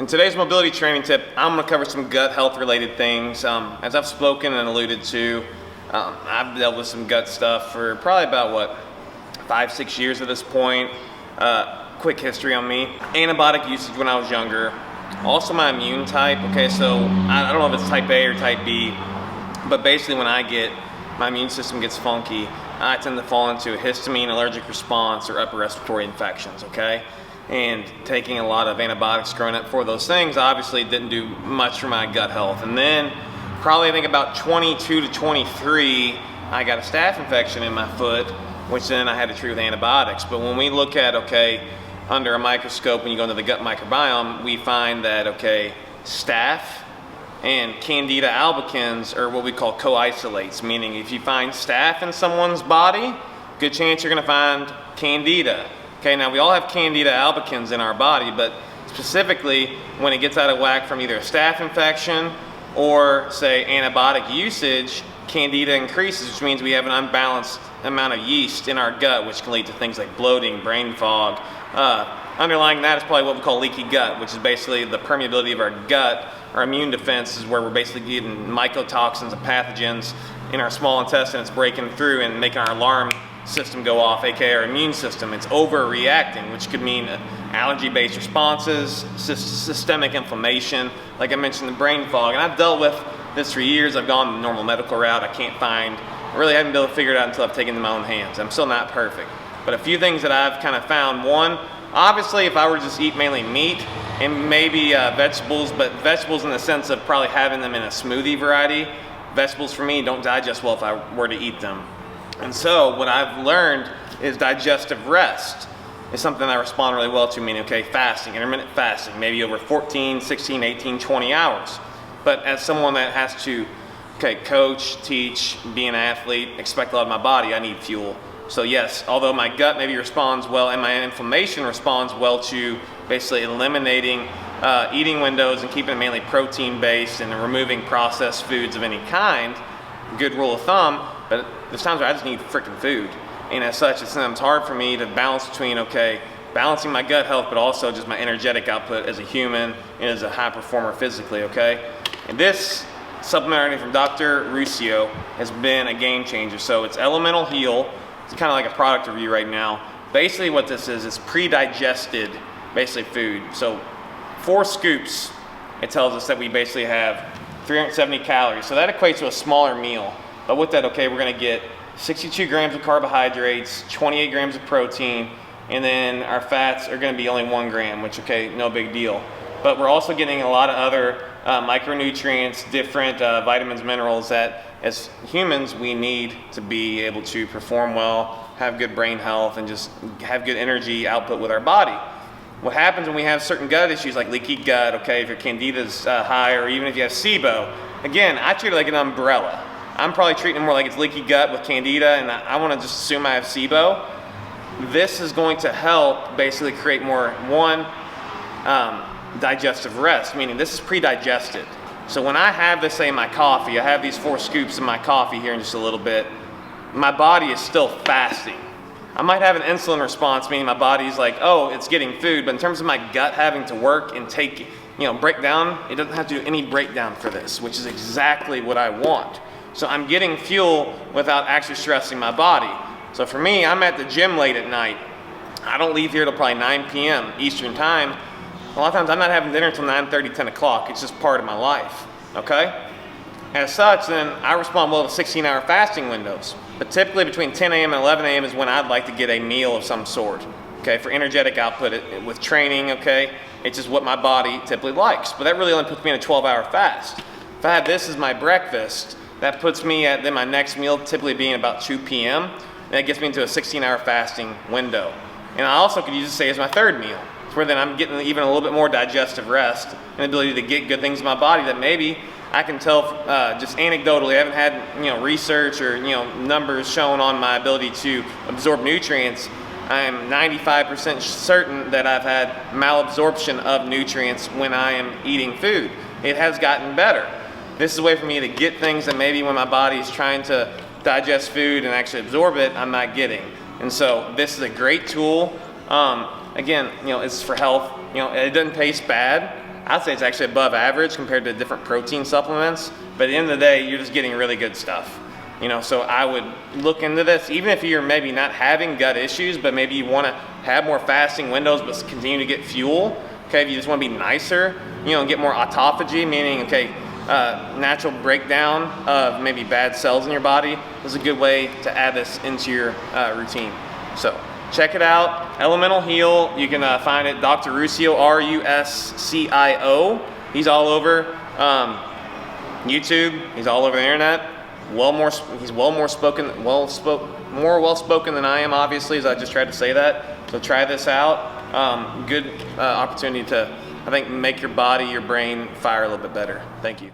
In today's mobility training tip, I'm going to cover some gut health related things. As I've spoken and alluded to, I've dealt with some gut stuff for probably about 5-6 years at this point. Quick history on me. Antibiotic usage when I was younger. Also my immune type. Okay, so I don't know if it's type A or type B, but basically when my immune system gets funky, I tend to fall into a histamine allergic response or upper respiratory infections, okay? And taking a lot of antibiotics growing up for those things obviously didn't do much for my gut health. And then probably I think about 22 to 23, I got a staph infection in my foot, which then I had to treat with antibiotics. But when we look at, okay, under a microscope, when you go into the gut microbiome, we find that, okay, staph and Candida albicans are what we call co-isolates, meaning if you find staph in someone's body, good chance you're gonna find Candida. Okay, now we all have Candida albicans in our body, but specifically when it gets out of whack from either a staph infection or say antibiotic usage, Candida increases, which means we have an unbalanced amount of yeast in our gut, which can lead to things like bloating, brain fog. Underlying that is probably what we call leaky gut, which is basically the permeability of our gut. Our immune defense is where we're basically getting mycotoxins and pathogens in our small intestine. It's breaking through and making our alarm system go off, aka our immune system. It's overreacting, which could mean allergy-based responses, systemic inflammation, like I mentioned, the brain fog. And I've dealt with this for years. I've gone the normal medical route. I really haven't been able to figure it out until I've taken it in my own hands. I'm still not perfect. But a few things that I've kind of found. One, obviously if I were to just eat mainly meat and maybe vegetables, but vegetables in the sense of probably having them in a smoothie variety, vegetables for me don't digest well if I were to eat them. And so what I've learned is digestive rest is something I respond really well to, meaning, okay, fasting, intermittent fasting, maybe over 14, 16, 18, 20 hours. But as someone that has to, okay, coach, teach, be an athlete, expect a lot of my body, I need fuel. So yes, although my gut maybe responds well and my inflammation responds well to basically eliminating eating windows and keeping it mainly protein based and removing processed foods of any kind, good rule of thumb, but there's times where I just need freaking food. And as such, it's sometimes hard for me to balance between, okay, balancing my gut health, but also just my energetic output as a human and as a high performer physically, okay? And this supplement from Dr. Ruscio has been a game changer. So it's Elemental Heal. It's kind of like a product review right now. Basically what this is pre-digested, basically food. So 4 scoops, it tells us that we basically have 370 calories. So that equates to a smaller meal. But with that, okay, we're gonna get 62 grams of carbohydrates, 28 grams of protein, and then our fats are gonna be only 1 gram, which, okay, no big deal. But we're also getting a lot of other micronutrients, different vitamins, minerals that as humans we need to be able to perform well, have good brain health, and just have good energy output with our body. What happens when we have certain gut issues like leaky gut, okay, if your Candida's high, or even if you have SIBO, again, I treat it like an umbrella. I'm probably treating it more like it's leaky gut with Candida, and I want to just assume I have SIBO. This is going to help basically create more, digestive rest, meaning this is pre-digested. So when I have this, say, in my coffee, I have these 4 scoops in my coffee here in just a little bit, my body is still fasting. I might have an insulin response, meaning my body's like, oh, it's getting food, but in terms of my gut having to work and take, break down, it doesn't have to do any breakdown for this, which is exactly what I want. So I'm getting fuel without actually stressing my body. So for me, I'm at the gym late at night. I don't leave here till probably 9 p.m. Eastern time. A lot of times I'm not having dinner until 9:30, 10 o'clock. It's just part of my life, okay? As such, then I respond well to 16-hour fasting windows. But typically between 10 a.m. and 11 a.m. is when I'd like to get a meal of some sort, okay, for energetic output with training, okay? It's just what my body typically likes. But that really only puts me in a 12-hour fast. If I have this as my breakfast, that puts me at then my next meal typically being about 2 p.m. And that gets me into a 16-hour fasting window. And I also could use this, say, as my third meal. It's where then I'm getting even a little bit more digestive rest and ability to get good things in my body that maybe I can tell just anecdotally. I haven't had research or numbers showing on my ability to absorb nutrients. I am 95% certain that I've had malabsorption of nutrients when I am eating food. It has gotten better. This is a way for me to get things that maybe when my body is trying to digest food and actually absorb it, I'm not getting. And so this is a great tool. Again, it's for health. It doesn't taste bad. I'd say it's actually above average compared to different protein supplements. But at the end of the day, you're just getting really good stuff. You know, so I would look into this, even if you're maybe not having gut issues, but maybe you want to have more fasting windows, but continue to get fuel. Okay, if you just want to be nicer, you know, get more autophagy, meaning, okay, natural breakdown of maybe bad cells in your body is a good way to add this into your routine. So check it out, Elemental Heal. You can find it, Dr. Ruscio, R-U-S-C-I-O. He's all over YouTube. He's all over the internet. He's more well spoken than I am, obviously, as I just tried to say that. So try this out. Good opportunity to, I think, make your body, your brain fire a little bit better. Thank you.